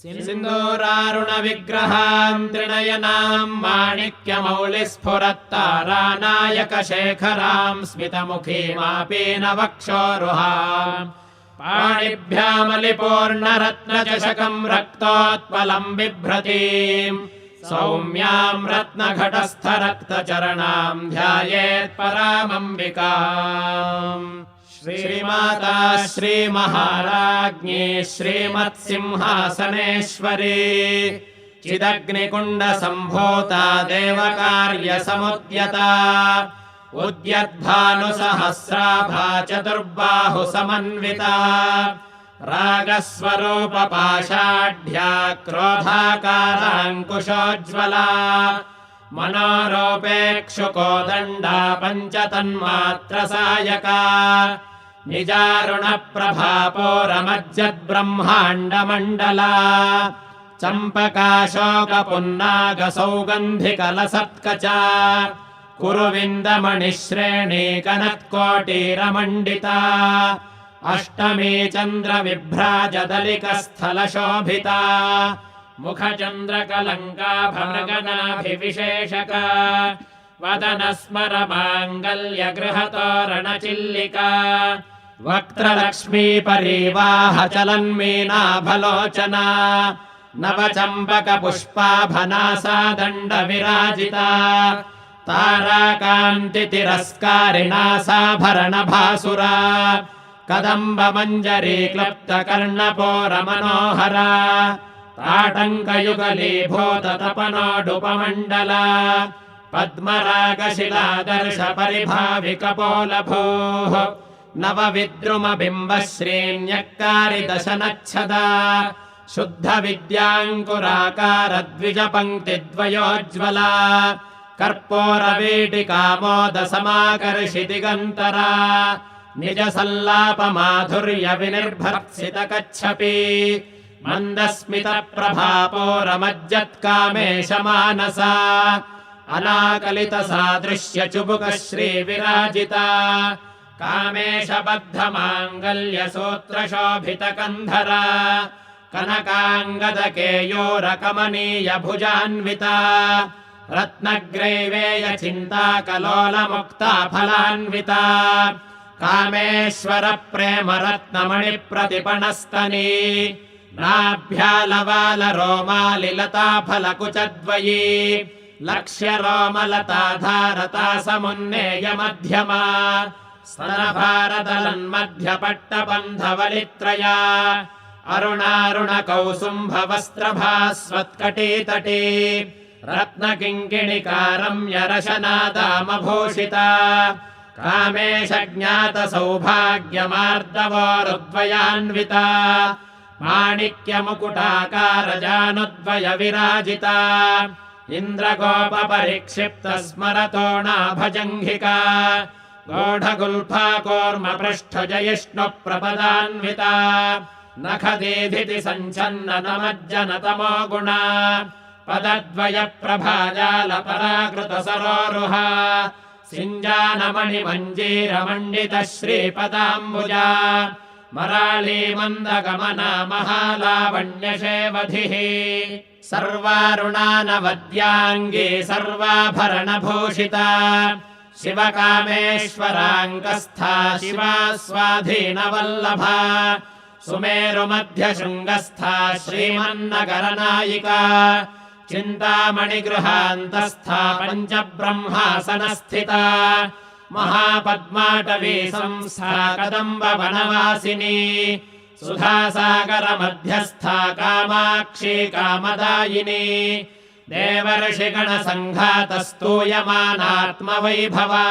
सिन्दूरारुणविग्रहाम् त्रिनयनाम् माणिक्यमौलिस्फुरत्तारानायकशेखराम् स्मितमुखीमापीनवक्षोरुहाम् पाणिभ्यामलिपूर्णरत्नचषकम् रक्तोत्पलम् बिभ्रतीम् सौम्याम् रत्नघटस्थरक्तचरणाम् ध्यायेत्परामम्बिकाम्। श्रीमाता श्रीमहाराज्ञी श्रीमत्सिंहासनेश्वरी चिदग्निकुण्डसम्भूता देवकार्यसमुद्यता उद्यद्भानुसहस्राभा चतुर्बाहुसमन्विता रागस्वरूपपाषाढ्या क्रोधाकाराङ्कुशोज्ज्वला मनोरूपेक्षुकोदण्डा पञ्चतन्मात्रसायका निजारुणप्रभापोरमज्जद्ब्रह्माण्डमण्डला चम्पकाशोकपुन्नागसौगन्धिकलसत्कचा कुरुविन्दमणिश्रेणीकनत्कोटीरमण्डिता अष्टमी चन्द्रविभ्राजदलिकस्थलशोभिता मुखचन्द्रकलङ्काभमृगनाभिविशेषका वदनस्मरमाङ्गल्यगृहतोरणचिल्लिका वक्त्रलक्ष्मीपरीवाहचलन्मीनाभलोचना नवचम्पकपुष्पाभनासा दण्डविराजिता ताराकान्तितिरस्कारिणासाभरणभासुरा कदम्बमञ्जरीक्लुप्तकर्णपोरमनोहरा ताटङ्कयुगलीभूततपनोडुपमण्डला पद्मरागशिलादर्शपरिभाविकपोलभूः नवविद्रुमबिम्बश्रीन्यक्कारिदशनच्छदा शुद्धविद्याङ्कुराकारद्विजपङ्क्तिद्वयोज्ज्वला कर्पूरवीटिकामोदसमाकर्षितिगन्तरा निजसल्लापमाधुर्यविनिर्भर्त्सितकच्छपी मन्दस्मितप्रभापोरमज्जत्कामेशमानसा अनाकलितसादृश्यचुबुकश्रीविराजिता कामेशबद्धमाङ्गल्यसूत्रशोभितकन्धरा कनकाङ्गदकेयूरकमनीयभुजान्विता रत्नग्रैवेयचिन्ताकलोलमुक्ताफलान्विता कामेश्वरप्रेमरत्नमणिप्रतिपणस्तनी नाभ्यालवालरोमालिलताफलकुचद्वयी लक्ष्यरोमलताधारता समुन्नेयमध्यमा स्तनभारदलन्मध्यपट्टबन्धवलित्रया अरुणारुणकौसुम्भवस्त्रभास्वत्कटीतटी रत्नकिङ्किणिकारम्यरशनादामभूषिता कामेशज्ञातसौभाग्यमार्दवोरुद्वयान्विता माणिक्यमुकुटाकारजानुद्वयविराजिता इन्द्रगोपपरिक्षिप्तस्मरतोणाभजङ्घिका गौढगुल्फाकूर्मपृष्ठजयिष्णुप्रपदान्विता नखदीधिति सञ्छन्ननमज्जनतमो गुणा पदद्वयप्रभाजालपराकृतसरोरुहा सिञ्जानमणिमञ्जीरमण्डितश्रीपदाम्बुजा मराळीमन्दगमना महालावण्यशेवधिः सर्वारुणानवद्याङ्गी सर्वाभरणभूषिता शिवकामेश्वराङ्कस्था शिवा स्वाधीनवल्लभा सुमेरुमध्यशृङ्गस्था श्रीमन्नगरनायिका चिन्तामणिगृहान्तस्था पञ्चब्रह्मासनस्थिता महापद्माटवी संस्था कदम्बवनवासिनी सुधासागरमध्यस्था कामाक्षी कामदायिनी देवर्षिगणसङ्घातस्तूयमानात्मवैभवा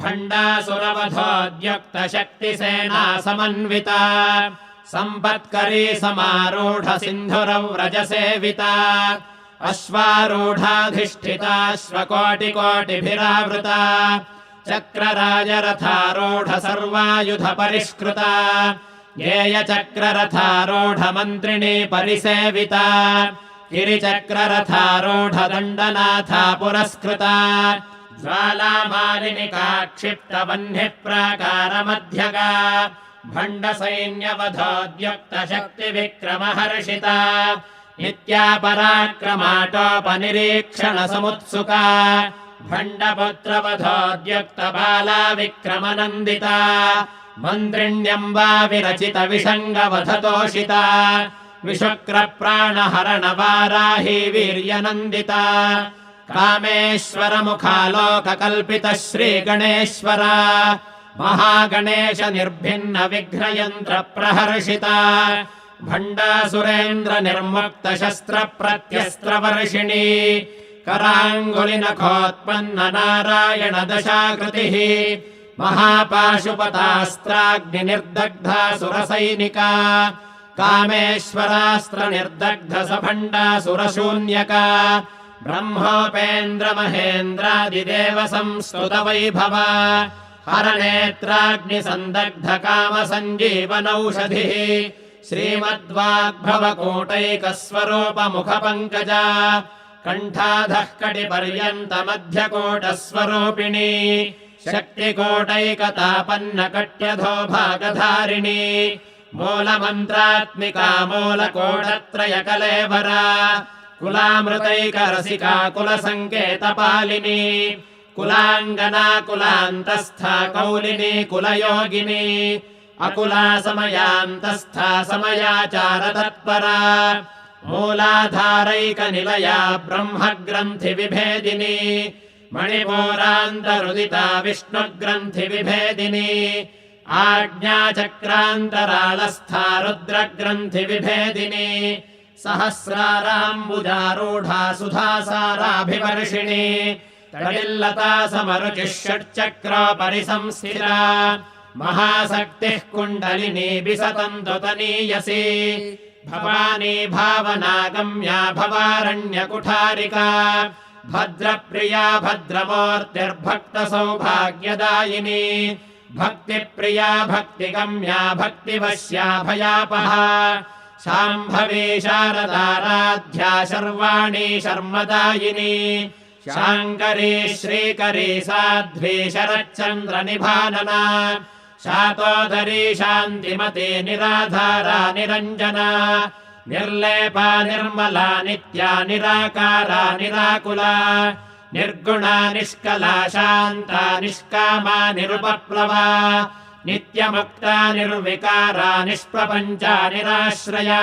भण्डासुरवधोद्युक्तशक्तिसेना समन्विता सम्पत्करी समारूढसिन्धुरव्रजसेविता अश्वारूढाधिष्ठिताश्वकोटिकोटिभिरावृता चक्रराजरथारूढ सर्वायुधपरिष्कृता गेयचक्ररथारूढमन्त्रिणी परिसेविता गिरिचक्ररथारूढदण्डनाथा पुरस्कृता ज्वालामालिनिका क्षिप्तवह्निप्राकारमध्यगा भण्डसैन्यवधोद्युक्तशक्तिविक्रमहर्षिता नित्या पराक्रमाटोपनिरीक्षणसमुत्सुका भण्डपुत्रवधोद्युक्तबाला विक्रमनन्दिता मन्त्रिण्यम्बा विरचितविषङ्गवधतोषिता विशुक्रप्राणहरणवाराही वीर्यनन्दिता कामेश्वरमुखालोककल्पितः श्रीगणेश्वरा महागणेश निर्भिन्न विघ्नयन्त्रप्रहर्षिता भण्डासुरेन्द्र निर्मुक्त शस्त्रप्रत्यस्त्रवर्षिणी कराङ्गुलिनखोत्पन्न नारायण दशाकृतिः महापाशुपतास्त्राग्निर्दग्धा सुरसैनिका कामेश्वरास्त्र निर्दग्ध सभण्डासुरशून्यका ब्रह्मोपेन्द्र महेन्द्रादिदेव संस्तुत वैभवा हरनेत्राग्निसन्दग्ध काम सञ्जीवनौषधिः श्रीमद्वाग्भवकूटैकस्वरूपमुखपङ्कजा कण्ठाधः कटिपर्यन्तमध्यकूटस्वरूपिणी शक्तिकूटैकतापन्नकट्यधो भागधारिणी मूलमन्त्रात्मिका मूलकोटत्रयकलेवरा कुलामृतैकरसिका कुलसङ्केतपालिनी कुलाङ्गना कुलान्तस्था कौलिनी कुलयोगिनी अकुला समयान्तस्था समयाचारतत्परा मूलाधारैकनिलया ब्रह्मग्रन्थिविभेदिनी मणिपूरान्तरुदिता विष्णुग्रन्थिविभेदिनी आज्ञाचक्रान्तरालस्था रुद्रग्रन्थिविभेदिनी सहस्राराम्बुजारूढा सुधासाराभिवर्षिणी तडिल्लता समरुचिः षट्चक्रोपरि संस्थिता महाशक्तिः कुण्डलिनी विसतन्तु तनीयसी भवानी भावनागम्या भवारण्यकुठारिका भद्रप्रिया भद्रमूर्तिर्भक्तसौभाग्यदायिनी भक्तिप्रिया भक्तिगम्या भक्तिवश्या भयापहा शाम्भवी शारदाराध्या शर्वाणी शर्मदायिनी शाङ्करी श्रीकरी साध्वी शरच्चन्द्रनिभानना शातोदरी शान्तिमती निराधारा निरञ्जना निर्लेपा निर्मला नित्या निराकारा निराकुला निर्गुणा निष्कला शान्ता निष्कामा निरुपप्लवा नित्यमुक्ता निर्विकारा निष्प्रपञ्चा निराश्रया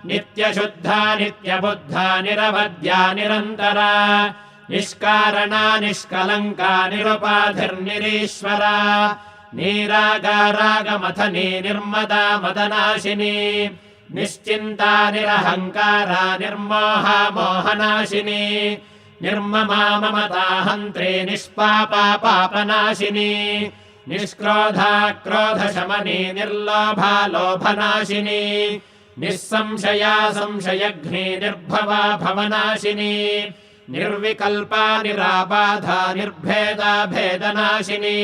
नित्यशुद्धा नित्यबुद्धा निरवध्या निरन्तरा निष्कारणा निष्कलङ्का निरुपाधिर्निरीश्वरा निरागारागमथनी निर्मदा मदनाशिनी निश्चिन्ता निरहङ्कारा निर्मोहा मोहनाशिनी निर्ममा ममता हन्त्री निष्पापा पापनाशिनी निष्क्रोधा क्रोधशमनी निर्लोभा लोभनाशिनी निःसंशया संशयघ्नी निर्भवा भवनाशिनी निर्विकल्पा निराबाधा निर्भेदा भेदनाशिनी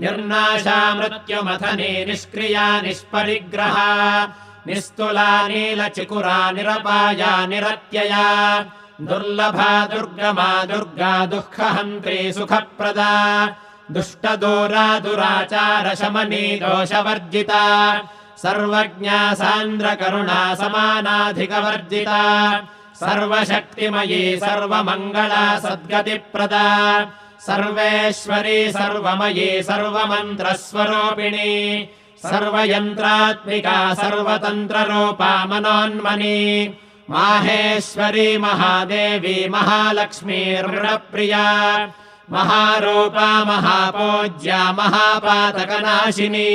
निर्नाशा मृत्युमथनी निष्क्रिया निष्परिग्रहा निस्तुला नीलचिकुरा निरपाया निरत्यया दुर्लभा दुर्गमा दुर्गा दुःखहन्त्री सुखप्रदा दुष्टदूरा दुराचारशमनी दोषवर्जिता सर्वज्ञा सान्द्रकरुणा समानाधिकवर्जिता सर्वशक्तिमयी सर्वमङ्गला सद्गतिप्रदा सर्वेश्वरी सर्वमयी सर्वमन्त्रस्वरूपिणी सर्वयन्त्रात्मिका सर्वतन्त्ररूपा मनोन्मनी माहेश्वरी महादेवी महालक्ष्मीर्मृणप्रिया महारूपा महापूज्या महापातकनाशिनी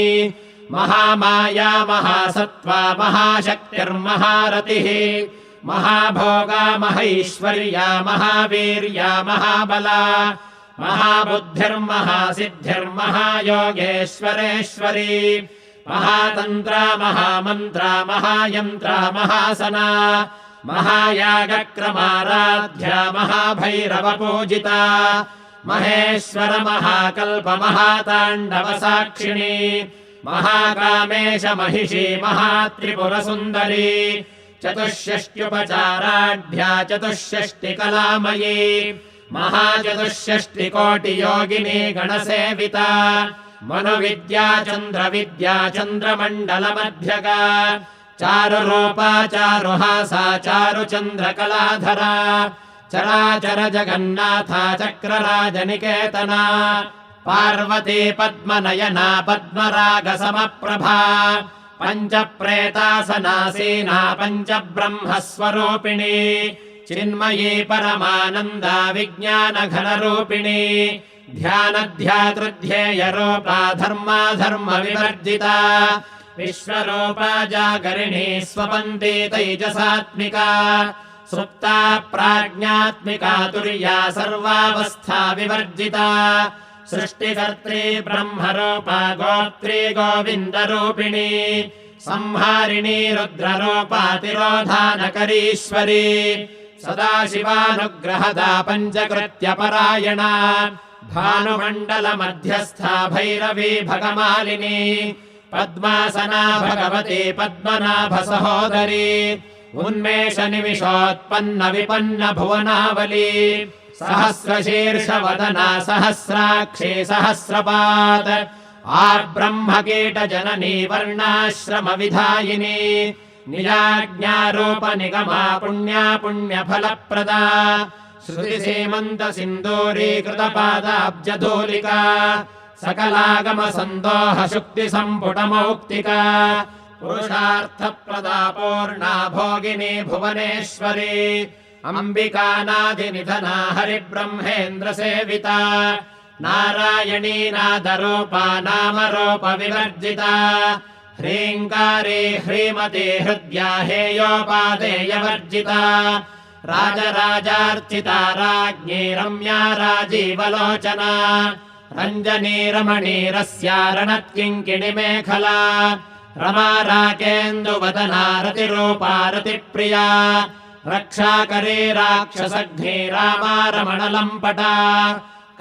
महामाया महासत्त्वा महाशक्तिर्महारतिः महाभोगा महैश्वर्या महावीर्या महाबला महाबुद्धिर्महासिद्धिर्महायोगेश्वरेश्वरी महातन्त्रा महामन्त्रा महायन्त्रा महासना महायागक्रमाराध्या महाभैरवपूजिता महेश्वर महाकल्प महाताण्डवसाक्षिणी महाकामेश महिषी महात्रिपुरसुन्दरी चतुष्षष्ट्युपचाराढ्या चतुष्षष्टिकलामयी महाचतुष्षष्टिकोटियोगिनी गणसेविता मनुविद्या चन्द्रविद्या चन्द्रमण्डलमध्यगा चारुरूपा चारुहासा चारुचन्द्रकलाधरा चराचर जगन्नाथा चक्रराजनिकेतना पार्वती पद्मनयना पद्मरागसमप्रभा पञ्चप्रेतासनासीना पञ्चब्रह्मस्वरूपिणी चिन्मयी परमानन्दा विज्ञानघनरूपिणी ध्यानध्यातृध्येयरूपा धर्माधर्मविवर्जिता विश्वरूपा जागरिणी स्वपन्ती तैजसात्मिका सुप्ता प्राज्ञात्मिका तुर्या सर्वावस्था विवर्जिता सृष्टिकर्त्री ब्रह्मरूपा गोत्री गोविन्दरूपिणी संहारिणी रुद्ररूपा तिरोधानकरीश्वरी सदाशिवानुग्रहदा पञ्चकृत्यपरायणा भानुमण्डलमध्यस्था भैरवी भगमालिनी पद्मासना भगवती पद्मनाभसहोदरी उन्मेषनिमिषोत्पन्न विपन्न भुवनावली सहस्रशीर्षवदना सहस्राक्षी सहस्रपाद आब्रह्मकीटजननी वर्णाश्रमविधायिनी निजाज्ञारूपनिगमा पुण्या पुण्यफलप्रदा श्रुतिसीमन्तसिन्दूरीकृतपादाब्जधूलिका सकलागमसन्दोहशुक्तिसम्पुटमौक्तिका पुरुषार्थप्रदा पूर्णा भोगिनी भुवनेश्वरी अम्बिकानादिनिधना हरिब्रह्मेन्द्रसेविता नारायणी नादरूपा नामरूपविवर्जिता ह्रीङ्कारी ह्रीमती हृद्या हेयोपादेयवर्जिता राजराजार्चिता राज्ञी रम्या राजीवलोचना रञ्जनी रमणीरस्या रणत्किङ्किणिमेखला रमा राकेन्दुवदना रतिरूपा रतिप्रिया रक्षाकरी राक्षसघ्नी रामा रमणलम्पटा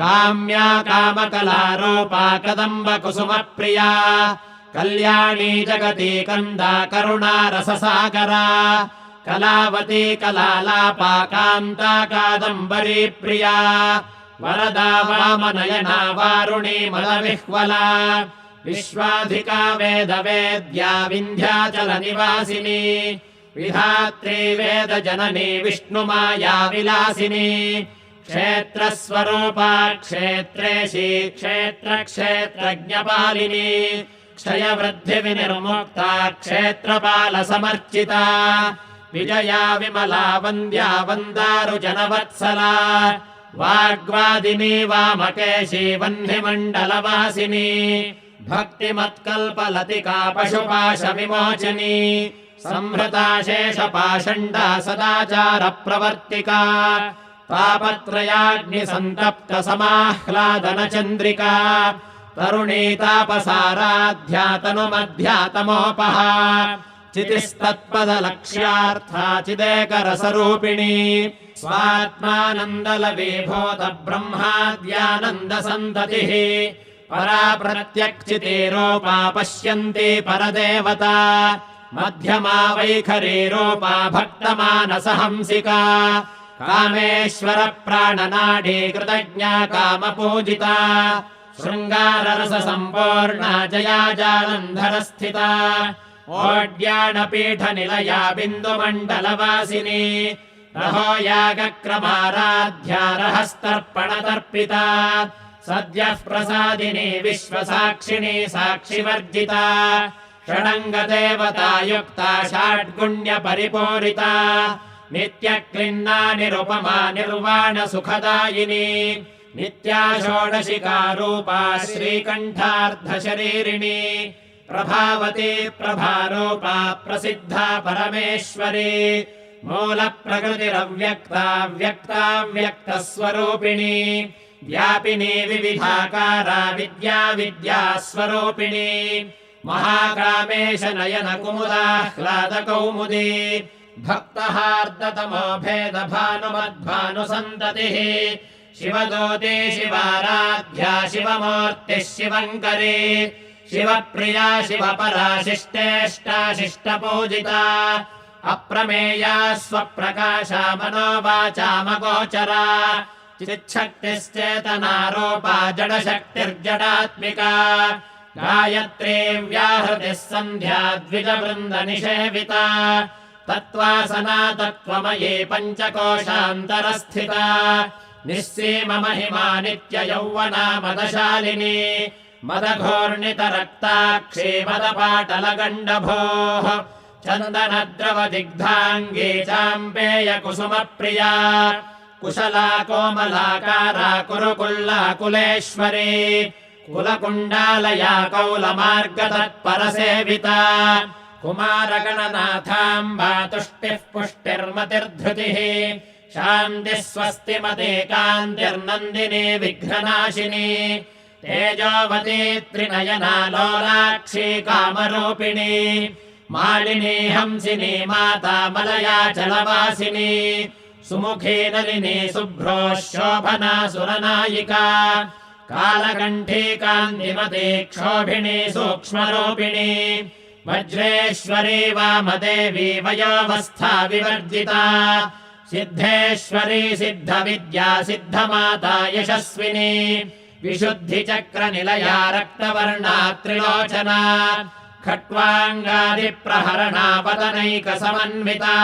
काम्या कामकलारूपा कदम्बकुसुमप्रिया कल्याणी जगती कन्दा करुणा रससागरा कलावती कलालापा कान्ता कादम्बरी प्रिया वरदा वामनयना वारुणी मदविह्वला विश्वाधिका वेदवेद्या विन्ध्याचलनिवासिनी विधात्री वेदजननी विष्णुमाया विलासिनी क्षेत्रस्वरूपा क्षेत्रेशी क्षेत्रक्षेत्रज्ञपालिनी क्षयवृद्धिविनिर्मुक्ता क्षेत्रपालसमर्चिता विजया विमला वन्द्या वन्दारुजनवत्सला वाग्वादिनी वामकेशी वह्निमण्डलवासिनी भक्तिमत्कल्पलतिका पशुपाशविमोचनी संहृता शेषपाषण्डा सदाचारप्रवर्तिका तापत्रयाग्निसन्तप्तसमाह्लादनचन्द्रिका तरुणी तापसाराध्यातनुमध्यातमोपहा चितिस्तत्पदलक्ष्यार्था चिदेकरसरूपिणी स्वात्मानन्दलवीभूत ब्रह्माद्यानन्दसन्ततिः परा प्रत्यक्चितिरूपा पश्यन्ती परदेवता मध्यमा वैखरीरूपा भक्तमानसहंसिका कामेश्वर प्राणनाडी कृतज्ञा कामपूजिता शृङ्गाररससम्पूर्णा जया जालन्धरस्थिता ओड्याणपीठनिलया बिन्दुमण्डलवासिनी रहो यागक्रमाराध्या रहस्तर्पणतर्पिता सद्यः प्रसादिनी विश्वसाक्षिणी साक्षिवर्जिता षडङ्गदेवता युक्ता षड्गुण्यपरिपूरिता नित्यक्लिन्ना निरुपमा निर्वाणसुखदायिनी नित्या षोडशिका रूपा श्रीकण्ठार्धशरीरिणी प्रभावती प्रभारूपा प्रसिद्धा परमेश्वरी मूलप्रकृतिरव्यक्ता व्यक्ताव्यक्तस्वरूपिणी व्यापिनी विविधाकारा विद्या विद्यास्वरूपिणी महाकामेश नयन कुमुदाह्लादकौमुदी भक्तहार्दतमो भेदभानुमद्भानुसन्ततिः शिवदूती शिवाराध्या शिवमूर्तिः शिवङ्करी शिवप्रिया शिवपरा शिष्टेष्टा शिष्टपूजिता अप्रमेया स्वप्रकाशा मनोवाचामगोचरा चिच्छक्तिश्चेतनारूपा जडशक्तिर्जडात्मिका गायत्री व्याहृतिः सन्ध्या द्विजवृन्दनिषेविता तत्त्वासना तत्त्वमयी पञ्चकोशान्तरस्थिता निःसीममहिमा नित्ययौवना मदशालिनी मदघोर्णितरक्ताक्षी मदपाटलगण्डभोः चन्दनद्रवदिग्धाङ्गी चाम्पेयकुसुमप्रिया कुशला कोमलाकारा कुरुकुल्ला कुलेश्वरी कुलकुण्डालया कौलमार्गतत्परसेविता कुमारगणनाथाम्बा तुष्टिः पुष्टिर्मतिर्धृतिः शान्तिः स्वस्तिमते कान्तिर्नन्दिनी विघ्ननाशिनी तेजोवती त्रिनयना लोलाक्षी कामरूपिणी मालिनी हंसिनी माता मलया चलवासिनी सुमुखी नलिनी शुभ्रो शोभना सुरनायिका कालकण्ठी कान्तिमती क्षोभिणी सूक्ष्मरूपिणी वज्रेश्वरी वामदेवी वयोवस्था विवर्जिता सिद्धेश्वरी सिद्धविद्या सिद्धमाता यशस्विनी विशुद्धिचक्रनिलया रक्तवर्णा त्रिलोचना खट्वाङ्गादिप्रहरणा वदनैकसमन्विता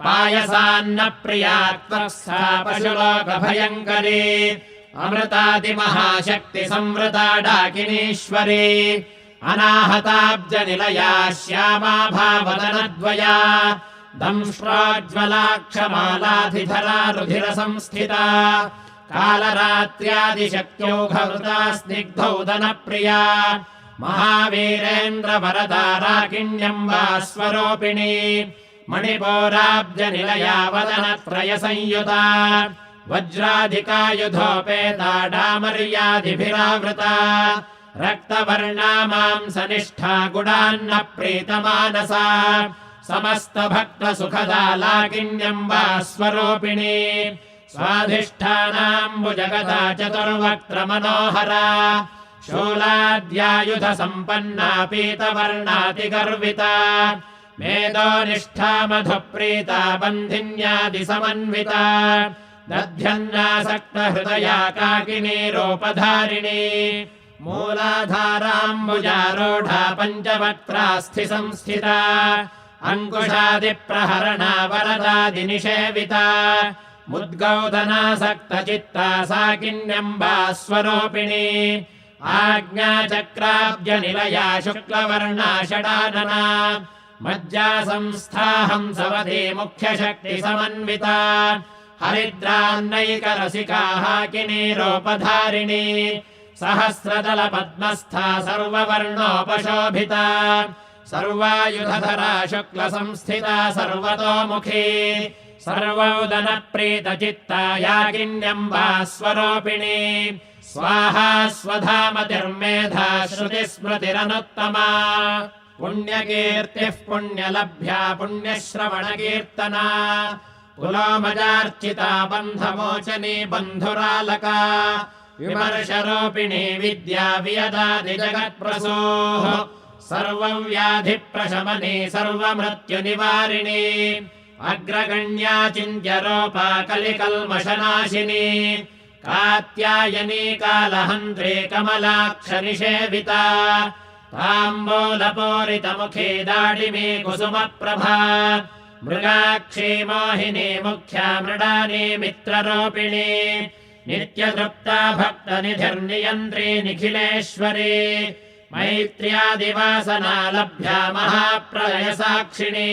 पायसान्नप्रिया त्वक्स्था पशुलोकभयङ्करी अमृतादिमहाशक्तिसंवृता डाकिनीश्वरी अनाहताब्जनिलया श्यामा भावदनद्वया दंष्ट्रोज्ज्वलाक्षमालाधिधरा रुधिरसंस्थिता कालरात्र्यादिशक्त्यौघवृता स्निग्धौदनप्रिया महावीरेन्द्रवरदा राकिण्यम्बा स्वरूपिणी मणिपूराब्जनिलया वदनत्रयसंयुता वज्राधिकायुधोपेता डामर्यादिभिरावृता रक्तवर्णा मांसनिष्ठा गुडान्नप्रीतमानसा समस्तभक्तसुखदा लाकिन्यम्बा स्वरूपिणी स्वाधिष्ठानाम्बुजगता चतुर्वक्त्रमनोहरा शूलाद्यायुधसम्पन्ना पीतवर्णातिगर्विता मेदोनिष्ठा मधुप्रीता बन्धिन्यादिसमन्विता दध्यन्नासक्तहृदया काकिनीरूपधारिणी मूलाधाराम्बुजारूढा पञ्चवक्त्रास्थिसंस्थिता अङ्कुशादिप्रहरणा वरदादिनिषेविता मुद्गौदनासक्तचित्ता साकिन्यम्बा स्वरूपिणी आज्ञाचक्राब्जनिलया शुक्लवर्णा षडानना मज्जासंस्था हंसवती मुख्यशक्तिसमन्विता हरिद्रान्नैकरसिका हाकिनीरूपधारिणी सहस्रदलपद्मस्था सर्ववर्णोपशोभिता सर्वायुधधरा शुक्लसंस्थिता सर्वतोमुखी सर्वोदनप्रीतचित्ता याकिन्यम्बा स्वरूपिणी स्वाहा स्वधामतिर्मेधा श्रुतिस्मृतिरनुत्तमा पुण्यकीर्तिः पुण्यलभ्या पुण्यश्रवणकीर्तना पुलोमजार्चिता बन्धमोचनी बन्धुरालका विमर्शरूपिणी विद्या वियदादिजगत्प्रसूः सर्वव्याधिप्रशमनी सर्वमृत्युनिवारिणी अग्रगण्या चिन्त्यरूपा कलिकल्मषनाशिनी कात्यायनी कालहन्त्री कमलाक्षनिषेविता ताम्बूलपूरितमुखी दाडिमी कुसुमप्रभा मृगाक्षी मोहिनी मुख्या मृडानी मित्ररूपिणी नित्यतृप्ता भक्तनिधिर्नियन्त्री निखिलेश्वरी मैत्र्यादिवासना लभ्या महाप्रलयसाक्षिणी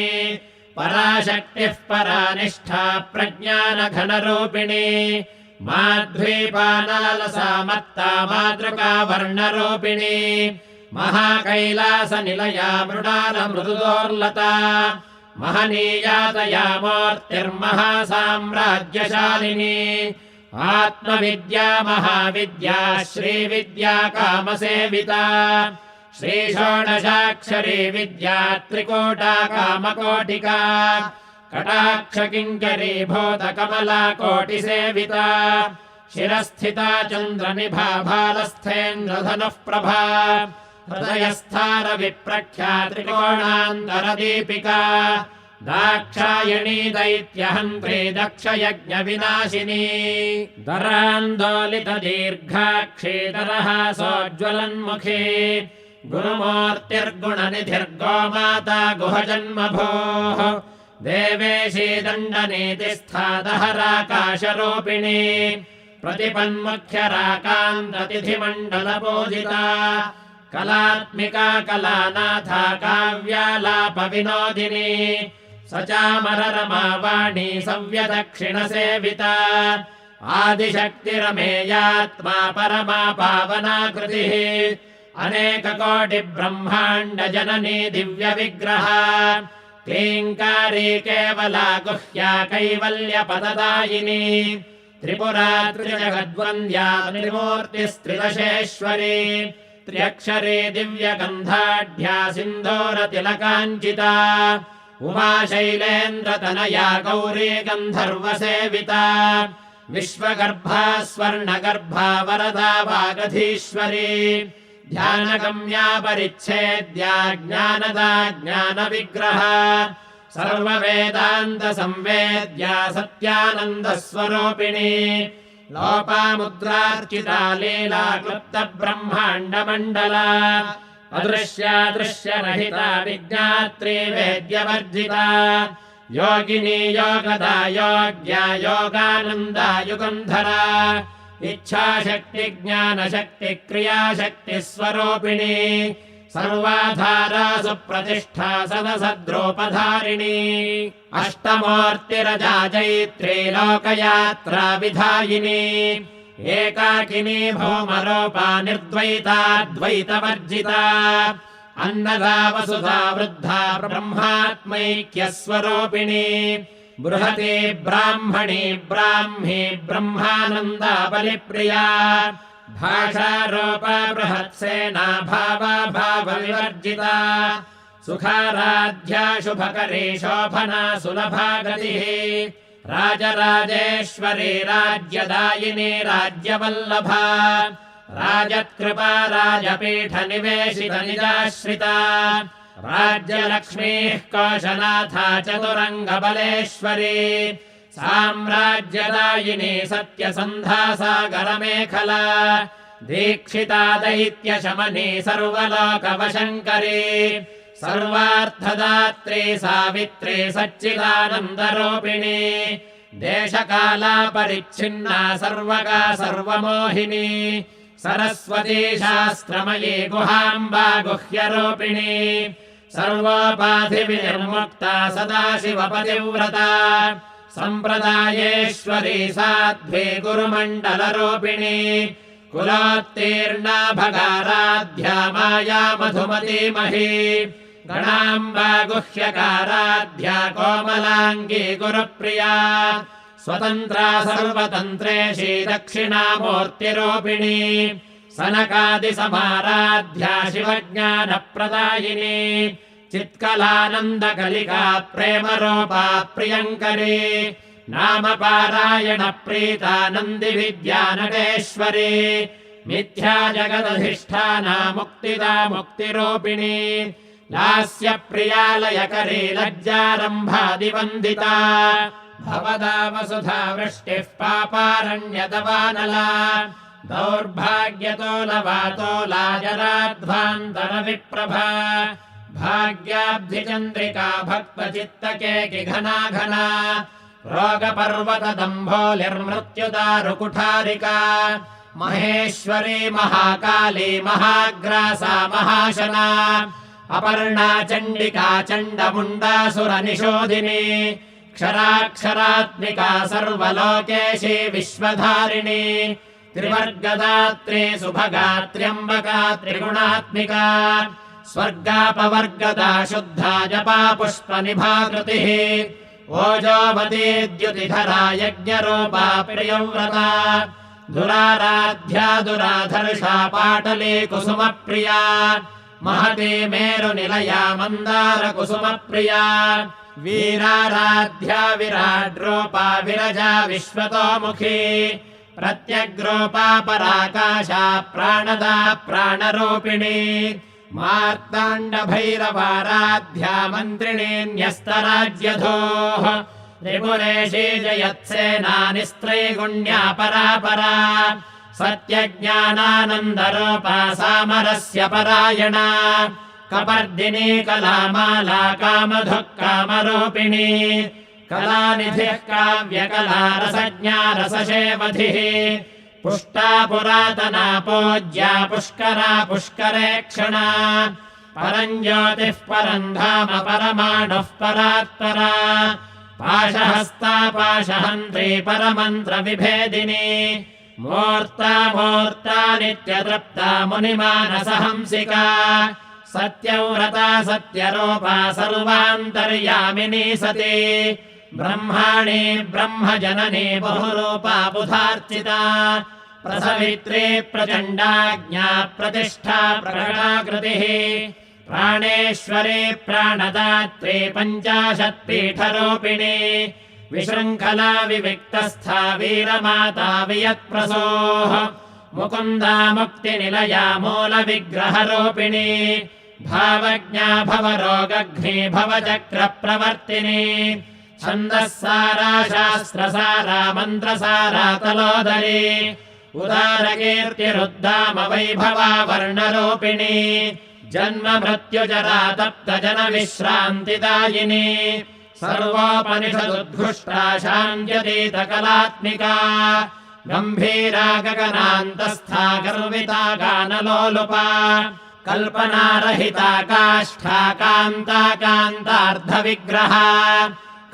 पराशक्तिः परानिष्ठा प्रज्ञानघनरूपिणी माध्वीपानालसा मत्ता मातृका वर्णरूपिणी महाकैलासनिलया मृडालमृदुदोर्लता महनीयातया मूर्तिर्महासाम्राज्यशालिनी आत्मविद्या महाविद्या श्रीविद्या कामसेविता श्रीषोडशाक्षरी विद्या त्रिकोटा कामकोटिका कटाक्षकिङ्करी भूतकमला कोटिसेविता शिरस्थिता चन्द्रनिभा भालस्थेन्द्रधनुः प्रभा हृदयस्थार विप्रख्या त्रिकोणान्तरदीपिका दाक्षायणी दैत्यहन्त्री दक्षयज्ञविनाशिनी दरान्दोलितदीर्घाक्षीतरः सोज्ज्वलन्मुखी गुरुमूर्तिर्गुणनिधिर्गोमाता गुहजन्मभूः देवेशी दण्डनीतिस्था दहराकाशरूपिणी प्रतिपन्मुख्यराकान्ततिथिमण्डलपूजिता कलात्मिका कलानाथा काव्यालापविनोदिनी सचामररमावाणी सव्यदक्षिणसेविता आदिशक्तिरमेयात्मा परमा पावनाकृतिः अनेककोटिब्रह्माण्डजननी दिव्यविग्रह क्लीङ्कारी केवला गुह्या कैवल्यपददायिनी त्रिपुरा त्रिजगद्वन्द्या त्रिमूर्तिस्त्रिदशेश्वरी त्र्यक्षरे दिव्यगन्धाढ्या सिन्दूरतिलकाञ्चिता उमा शैलेन्द्रतनया गौरी गन्धर्वसेविता विश्वगर्भा स्वर्णगर्भा वरदा वागधीश्वरी ध्यानगम्या परिच्छेद्या ज्ञानदा ज्ञानविग्रह सर्ववेदान्तसंवेद्या सत्यानन्दस्वरूपिणी लोपामुद्रार्चिता लीला क्लुप्तब्रह्माण्डमण्डला अदृश्या दृश्यरहिता विज्ञात्री वेद्यवर्जिता योगिनी योगदा योग्या योगानन्दा युगन्धरा इच्छाशक्ति ज्ञानशक्ति क्रियाशक्तिस्वरूपिणी सर्वाधारा सुप्रतिष्ठा सदसद्रूपधारिणी अष्टमूर्तिरजा जैत्री लोकयात्रा विधायिनी एकाकिनी भौमरूपा निर्द्वैताद्वैतवर्जिता अन्नदा वसुधा वृद्धा ब्रह्मात्मैक्यस्वरूपिणी बृहती ब्राह्मणी ब्राह्मी ब्रह्मानन्दा बलिप्रिया भाषारूपा बृहत्सेना भावा भावविवर्जिता सुखाराध्या शुभकरी शोभना सुलभा गतिः राजराजेश्वरी राज्यदायिनी राज्यवल्लभा राजत्कृपा राजपीठनिवेशितनिजाश्रिता राज्यलक्ष्मीः कोशनाथा चतुरङ्गबलेश्वरी साम्राज्यदायिनी सत्यसन्धा सागरमेखला दीक्षिता दैत्यशमनी सर्वलोकवशङ्करी सर्वार्थदात्री सावित्री सच्चिदानन्दरूपिणी देशकाला परिच्छिन्ना सर्वगा सर्वमोहिनी सरस्वती शास्त्रमयी गुहाम्बा गुह्यरूपिणी सर्वोपाधिविनिर्मुक्ता सदाशिवपतिव्रता सम्प्रदायेश्वरी साध्वी गुरुमण्डलरूपिणी कुलोत्तीर्णा भगाराध्या माया मधुमतीमही गणाम्बा गुह्यकाराध्या कोमलाङ्गी गुरुप्रिया स्वतन्त्रा सर्वतन्त्रेशी दक्षिणामूर्तिरूपिणी सनकादिसमाराध्या शिवज्ञानप्रदायिनी चित्कलानन्दकलिका प्रेमरूपा प्रियङ्करी नामपारायणप्रीता नन्दिविद्या नटेश्वरी मिथ्या जगदधिष्ठाना मुक्तिदा मुक्तिरूपिणी लास्यप्रियालयकरी लज्जारम्भादिवन्दिता भवदा वसुधा वृष्टिः पापारण्यतवानला दौर्भाग्यतोलवातोला जराध्वान्तरविप्रभा भाग्याब्धिचन्द्रिका भक्तचित्तकेकि घना घना रोगपर्वतदम्भोलिर्मृत्युदारुकुठारिका महेश्वरी महाकाली महाग्रासा महाशना अपर्णा चण्डिका चण्डमुण्डासुरनिशोधिनी क्षराक्षरात्मिका सर्वलोकेशी विश्वधारिणी त्रिवर्गदात्री सुभगा त्र्यम्बका त्रिगुणात्मिका स्वर्गापवर्गदा शुद्धा जपा पुष्पनिभाकृतिः ओजोवती द्युतिधरा यज्ञरूपा प्रियव्रता दुराराध्या दुराधर्षा पाटली कुसुमप्रिया महती मेरुनिलया मन्दारकुसुमप्रिया वीराराध्या विराड्रूपा विरजा विश्वतोमुखी प्रत्यग्रूपा पराकाशा प्राणदा प्राणरूपिणी मार्ताण्डभैरवाराध्या मन्त्रिणी न्यस्तराज्यधोः त्रिपुरेशी जयत्सेना निस्त्रैगुण्या परापरा सत्यज्ञानानन्दरूपा सामरस्य परायणा कपर्दिनी कलामाला कामधुः कामरूपिणी कलानिधिः काव्यकला रसज्ञा रसशेवधिः पुष्टा पुरातना पूज्या पुष्करा पुष्करेक्षणा परम् ज्योतिः परम् धाम परमाणुः परात्परा पाशहस्ता पाशहन्त्री परमन्त्रविभेदिनी मूर्ता मूर्ता नित्यतृप्ता मुनिमानसहंसिका सत्यव्रता सत्यरूपा सर्वान्तर्यामिनी सती ब्रह्माणि ब्रह्मजननी बहुरूपा बुधार्चिता प्रसवित्री प्रचण्डाज्ञा प्रतिष्ठा प्रकटाकृतिः प्राणेश्वरी प्राणदात्री पञ्चाशत्पीठरूपिणी विशृङ्खला विविक्तस्था वीरमाता वियत्प्रसूः मुकुन्दा मुक्तिनिलया मूलविग्रहरूपिणी भावज्ञा भवरोगघ्नी भवचक्रप्रवर्तिनी छन्दःसारा शास्त्रसारा मन्त्रसारा तलोदरी उदारकीर्तिरुद्दाम वैभवा वर्णरूपिणी जन्म मृत्युजरा तप्तजनविश्रान्तिदायिनी सर्वोपनिषदुद्घुष्टा शान्त्यतीतकलात्मिका गम्भीरा गगनान्तस्था गर्विता गानलोलुपा कल्पनारहिता काष्ठा कान्ता कान्तार्धविग्रहा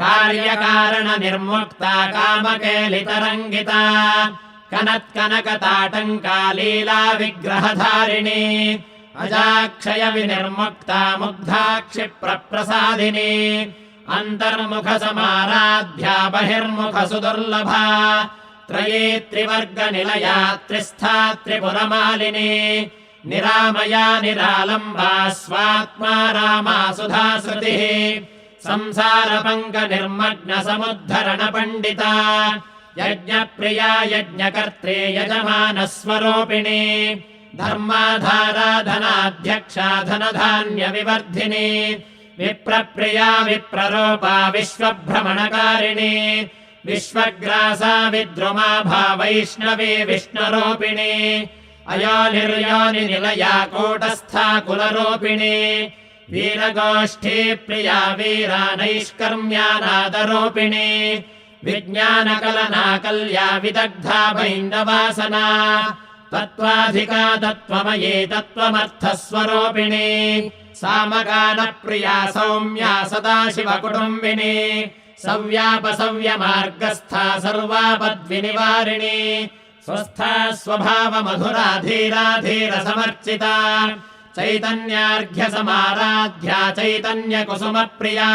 कार्यकारणनिर्मुक्ता कामकेलितरङ्गिता कनत्कनकताटङ्का लीला विग्रहधारिणी अजाक्षयविनिर्मुक्ता मुग्धाक्षिप्रप्रसादिनी अन्तर्मुखसमाराध्या बहिर्मुखसुदुर्लभा त्रयी त्रिवर्गनिलया त्रिस्था त्रिपुरमालिनी निरामया निरालम्बा स्वात्मा रामा सुधाश्रुतिः संसारपङ्कनिर्मग्नसमुद्धरणपण्डिता यज्ञप्रिया यज्ञकर्त्री यजमानस्वरूपिणी धर्माधारा धनाध्यक्षा धनधान्यविवर्धिनी विप्रप्रिया विप्ररूपा विश्वभ्रमणकारिणी विश्वग्रासा विद्रुमाभा वैष्णवी विष्णुरूपिणी अयोनिर्योनिनिलया कूटस्था कुलरूपिणी वीरगोष्ठी प्रिया वीरा नैष्कर्म्यानादरूपिणी विज्ञानकलनाकल्या विदग्धा भैन्दवासना तत्त्वाधिका तत्त्वमयी तत्त्वमर्थस्वरूपिणी सामगानप्रिया सौम्या सदाशिवकुटुम्बिनी सव्यापसव्यमार्गस्था सर्वापद्विनिवारिणी स्वस्था स्वभावमधुरा धीरा धीरसमर्चिता चैतन्यार्घ्यसमाराध्या चैतन्यकुसुमप्रिया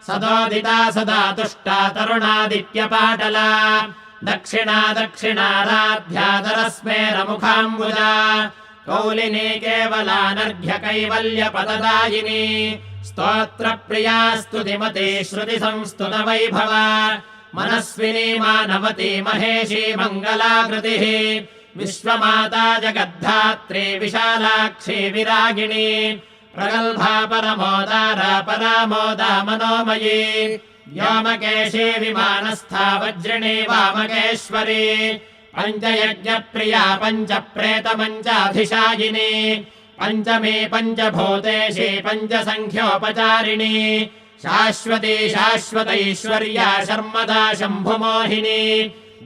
सदोदिता सदा तुष्टा तरुणादित्यपाटला दक्षिणा दक्षिणाराध्या दरस्मेरमुखाम्बुजा कौलिनी केवलानर्घ्यकैवल्यपददायिनी स्तोत्रप्रिया स्तुतिमती श्रुतिसंस्तुतवैभवा मनस्विनी मानवती महेशी मङ्गलाकृतिः विश्वमाता जगद्धात्री विशालाक्षी विरागिणी प्रगल्भा परमोदारा परामोदा मनोमयी व्योमकेशी विमानस्था वज्रिणी वामकेश्वरी पञ्चयज्ञप्रिया पञ्चप्रेतपञ्चाधिशायिनी पञ्चमी पञ्चभूतेशी पञ्चसङ्ख्योपचारिणी शाश्वती शाश्वतैश्वर्या शर्मदा शम्भुमोहिनी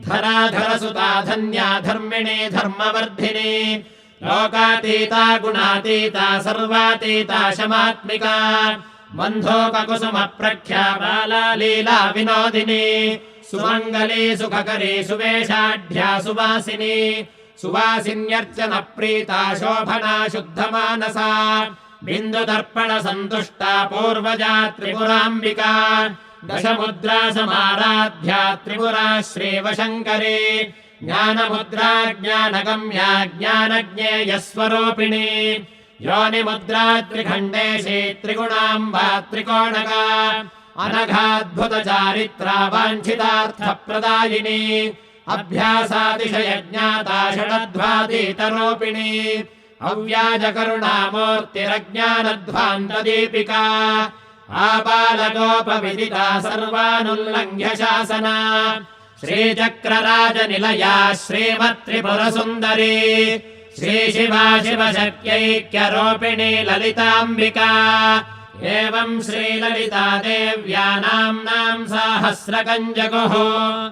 धराधरसुता धन्या धर्मिणी धर्मवर्धिनी लोकातीता गुणातीता सर्वातीता शमात्मिका बन्धोककुसुमप्रख्या बाला लीला विनोदिनी सुमङ्गली सुखकरी सुवेशाढ्या सुवासिनी सुवासिन्यर्चनप्रीता शोभना शुद्धमानसा बिन्दुदर्पणसन्तुष्टा पूर्वजा त्रिपुराम्बिका दशमुद्रा समाराध्या त्रिपुरा श्रीवशङ्करी ज्ञानमुद्रा ज्ञानगम्या ज्ञानज्ञेयस्वरूपिणी योनिमुद्रा त्रिखण्डेशी त्रिगुणाम्बा त्रिकोणका अनघाद्भुतचारित्रा वाञ्छितार्थप्रदायिनी अभ्यासातिशयज्ञाता षडध्वातीतरूपिणी अव्याजकरुणामूर्तिरज्ञानध्वान्तदीपिका आबालगोपविदिता सर्वानुल्लङ्घ्य शासना श्रीचक्रराजनिलया श्रीमत्त्रिपुरसुन्दरी श्रीशिवा शिवशक्त्यैक्यरूपिणी ललिताम्बिका एवं श्रीललिता देव्या नाम्नाम् साहस्रकम् जगुः।